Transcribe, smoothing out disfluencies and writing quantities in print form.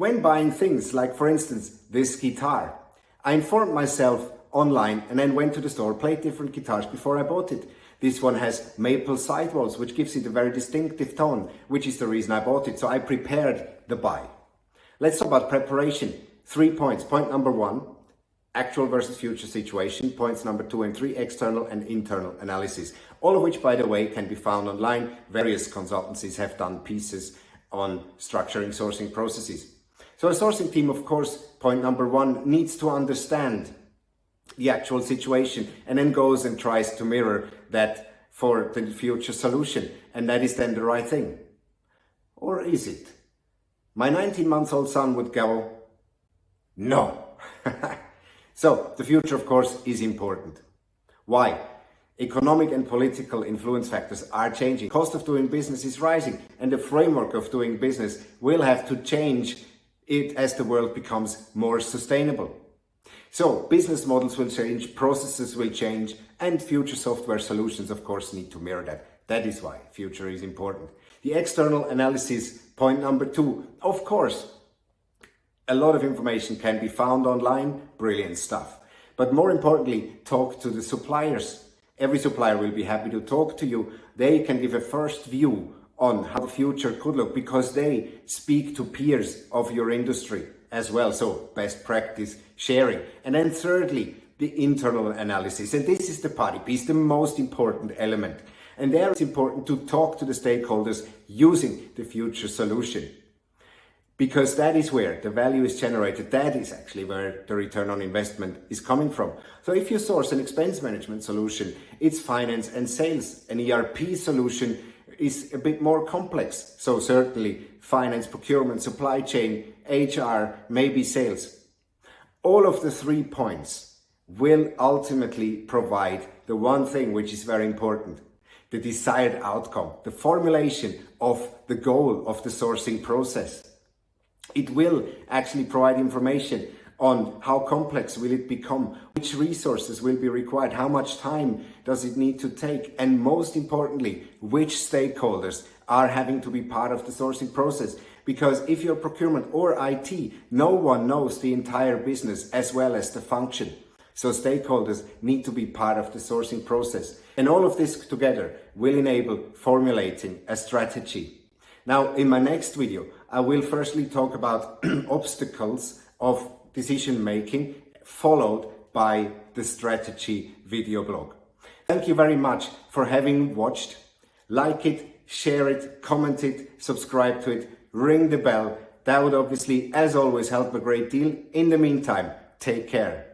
When buying things like, for instance, this guitar, I informed myself online and then went to the store, played different guitars before I bought it. This one has maple sidewalls, which gives it a very distinctive tone, which is the reason I bought it. So I prepared the buy. Let's talk about preparation. 3 points. Point number 1, actual versus future situation. Points number 2 and 3, external and internal analysis. All of which, by the way, can be found online. Various consultancies have done pieces on structuring sourcing processes. So a sourcing team, of course, point number 1, needs to understand the actual situation and then goes and tries to mirror that for the future solution. And that is then the right thing. Or is it? My 19-month-old son would go, no. So the future, of course, is important. Why? Economic and political influence factors are changing. Cost of doing business is rising, and the framework of doing business will have to change it as the world becomes more sustainable. So business models will change, processes will change, and future software solutions, of course, need to mirror that. That is why future is important. The external analysis, point number 2, of course, a lot of information can be found online, brilliant stuff. But more importantly, talk to the suppliers. Every supplier will be happy to talk to you. They can give a first view on how the future could look because they speak to peers of your industry as well. So best practice sharing. And then thirdly, the internal analysis. And this is the party piece, the most important element. And there it's important to talk to the stakeholders using the future solution. Because that is where the value is generated. That is actually where the return on investment is coming from. So if you source an expense management solution, it's finance and sales. An ERP solution is a bit more complex. So certainly finance, procurement, supply chain, HR, maybe sales. All of the 3 points will ultimately provide the one thing which is very important, the desired outcome, the formulation of the goal of the sourcing process. It will actually provide information on how complex will it become, which resources will be required, how much time does it need to take, and most importantly, which stakeholders are having to be part of the sourcing process. Because if you're procurement or IT, no one knows the entire business as well as the function. So stakeholders need to be part of the sourcing process. And all of this together will enable formulating a strategy. Now, in my next video, I will firstly talk about obstacles of decision making, followed by the strategy video blog. Thank you very much for having watched. Like it, share it, comment it, subscribe to it, ring the bell. That would obviously, as always, help a great deal. In the meantime, take care.